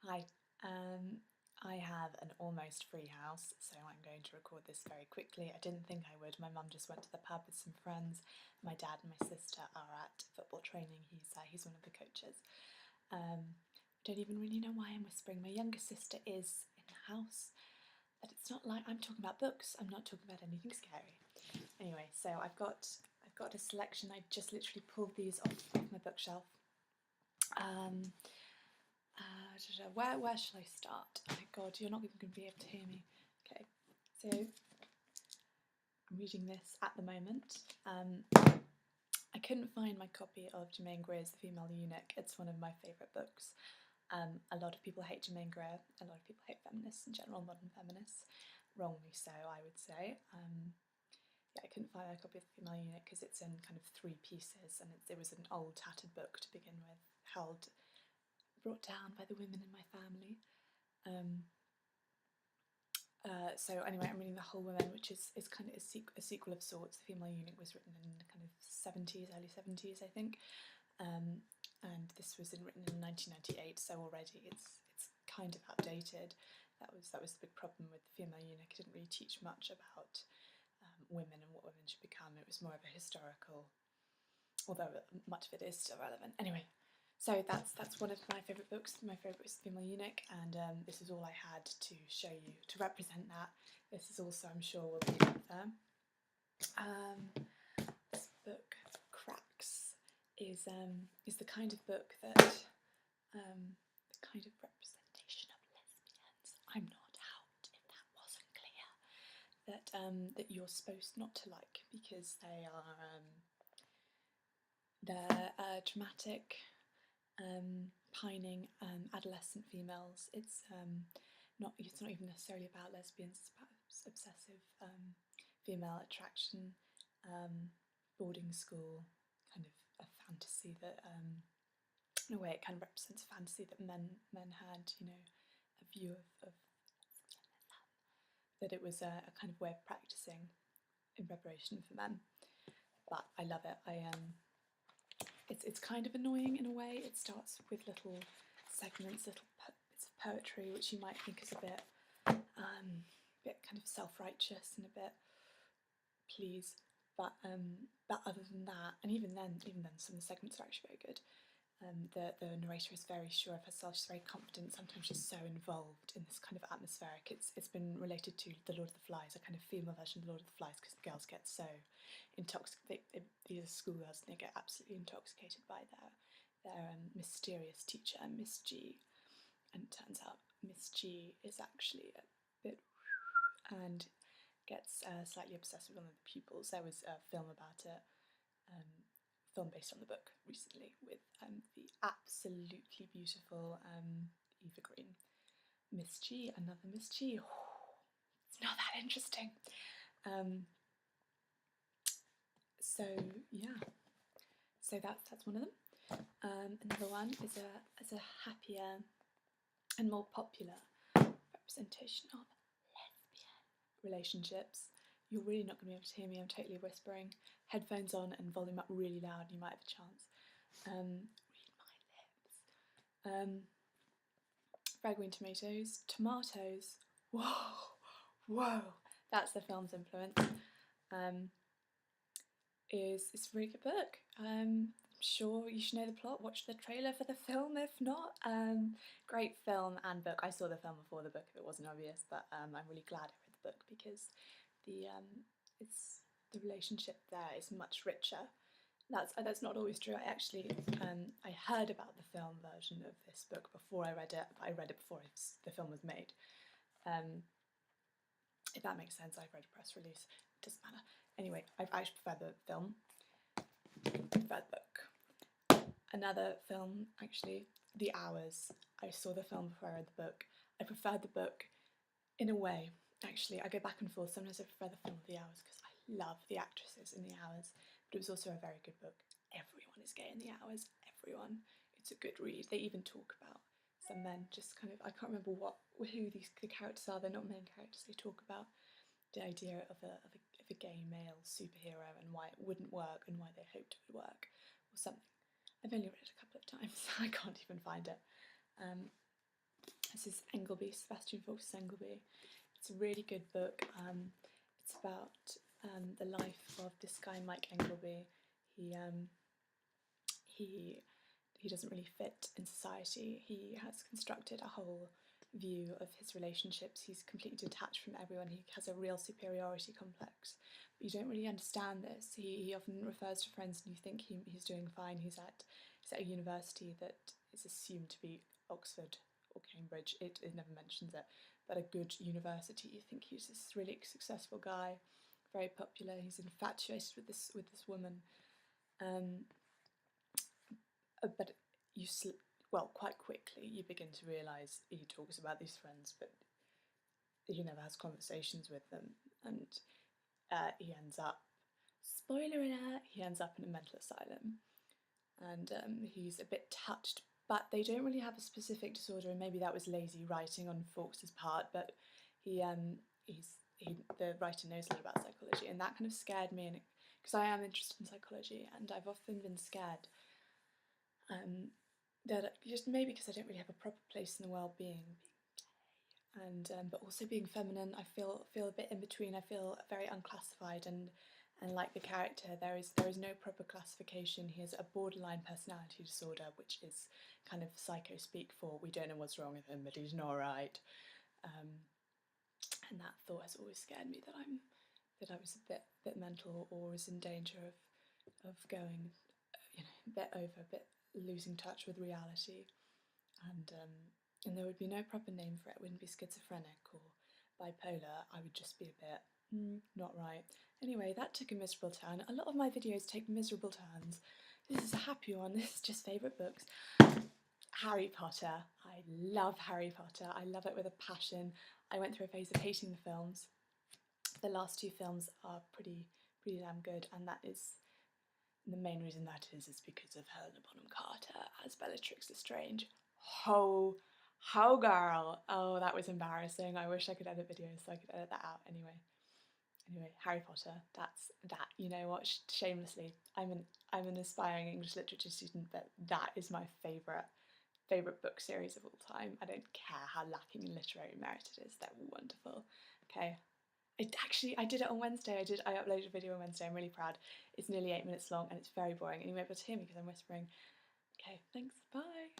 Hi, I have an almost free house, so I'm going to record this very quickly. I didn't think I would. My mum just went to the pub with some friends. My dad and my sister are at football training. He's one of the coaches. Don't even really know why I'm whispering. My younger sister is in the house, but it's not like I'm talking about books. I'm not talking about anything scary. Anyway, so I've got a selection. I just literally pulled these off my bookshelf. Where shall I start? Oh my god, you're not even going to be able to hear me. Okay, so I'm reading this at the moment. I couldn't find my copy of Germaine Greer's The Female Eunuch. It's one of my favourite books. A lot of people hate Germaine Greer. A lot of people hate feminists in general, modern feminists. Wrongly so, I would say. Yeah, I couldn't find a copy of The Female Eunuch because it's in kind of 3 pieces, and it was an old tattered book to begin with, brought down by the women in my family. So anyway, I'm reading The Whole Woman, which is kind of a sequel of sorts. The Female Eunuch was written in the kind of 70s, early 70s, I think, and this was written in 1998. So already it's kind of outdated. That was the big problem with The Female Eunuch. It didn't really teach much about women and what women should become. It was more of a historical, although much of it is still relevant. Anyway, so that's one of my favourite books. My favourite is The Female Eunuch, and this is all I had to show you to represent that. This is also, I'm sure, will be up there. This book, Cracks, is the kind of book that the kind of representation of lesbians. I'm not out, if that wasn't clear. That you're supposed not to like because they're dramatic, pining adolescent females. It's not even necessarily about lesbians. It's about obsessive female attraction, boarding school, kind of a fantasy that, in a way, it kind of represents a fantasy that men had. You know, a view of that it was a kind of way of practicing in preparation for men. But I love it. It's kind of annoying in a way. It starts with little segments, little bits of poetry, which you might think is a bit kind of self-righteous and a bit please. But other than that, and even then, some of the segments are actually very good. The narrator is very sure of herself. She's very confident. Sometimes she's so involved in this kind of atmospheric. It's been related to The Lord of the Flies, a kind of female version of The Lord of the Flies, because the girls get so intoxicated. These are schoolgirls, and they get absolutely intoxicated by their mysterious teacher, Miss G. And it turns out Miss G is actually a bit and gets slightly obsessed with one of the pupils. There was a film about it. Film based on the book recently with the absolutely beautiful Eva Green. Miss G, another Miss G. Oh, it's not that interesting. So yeah, so that's one of them. Another one is a happier and more popular representation of lesbian relationships. You're really not going to be able to hear me. I'm totally whispering. Headphones on and volume up really loud, and you might have a chance. Read my lips. Fried green tomatoes. Tomatoes. Whoa. That's the film's influence. It's a really good book. I'm sure you should know the plot. Watch the trailer for the film if not. Great film and book. I saw the film before the book if it wasn't obvious, but I'm really glad I read the book because the relationship there is much richer. That's not always true. I heard about the film version of this book before I read it, but I read it before the film was made. If that makes sense, I've read a press release. It doesn't matter. Anyway, I actually prefer the film. Prefer the book. Another film, actually, The Hours. I saw the film before I read the book. I preferred the book in a way. Actually, I go back and forth. Sometimes I prefer the film of The Hours because I love the actresses in The Hours, but it was also a very good book. Everyone is gay in The Hours. Everyone. It's a good read. They even talk about some men. Just kind of, I can't remember who the characters are. They're not main characters. They talk about the idea of a gay male superhero and why it wouldn't work and why they hoped it would work or something. I've only read it a couple of times. I can't even find it. This is Engleby, Sebastian Faulk's Engleby. It's a really good book. It's about the life of this guy, Mike Engleby. He doesn't really fit in society. He has constructed a whole view of his relationships. He's completely detached from everyone. He has a real superiority complex. But you don't really understand this. He often refers to friends and you think he's doing fine. He's at a university that is assumed to be Oxford or Cambridge. It never mentions it, but a good university. You think he's this really successful guy, very popular. He's infatuated with this woman. But quite quickly you begin to realise he talks about these friends, but he never has conversations with them, and he ends up, spoiler alert, he ends up in a mental asylum, and he's a bit touched, but they don't really have a specific disorder, and maybe that was lazy writing on Fawkes' part, but the writer knows a lot about psychology, and that kind of scared me, because I am interested in psychology, and I've often been scared that just maybe because I don't really have a proper place in the world being gay, and but also being feminine, I feel a bit in between. I feel very unclassified, and like the character, there is no proper classification. He has a borderline personality disorder, which is kind of psycho speak for we don't know what's wrong with him, but he's not right. And that thought has always scared me, that I was a bit mental, or was in danger of going, a bit over, a bit losing touch with reality, and there would be no proper name for it. It wouldn't be schizophrenic or bipolar. I would just be a bit not right. Anyway, that took a miserable turn. A lot of my videos take miserable turns. This is a happy one. This is just favourite books. Harry Potter. I love Harry Potter. I love it with a passion. I went through a phase of hating the films. The last two films are pretty damn good, and that is the main reason that is because of Helena Bonham Carter as Bellatrix Lestrange. Ho girl! Oh, that was embarrassing. I wish I could edit videos so I could edit that out. Anyway, Harry Potter. That's that. You know what? Shamelessly, I'm an aspiring English literature student, but that is my favourite book series of all time. I don't care how lacking in literary merit it is. They're wonderful. Okay. I did it on Wednesday. I uploaded a video on Wednesday. I'm really proud. It's nearly 8 minutes long and it's very boring, and you won't be able to hear me because I'm whispering. Okay, thanks. Bye.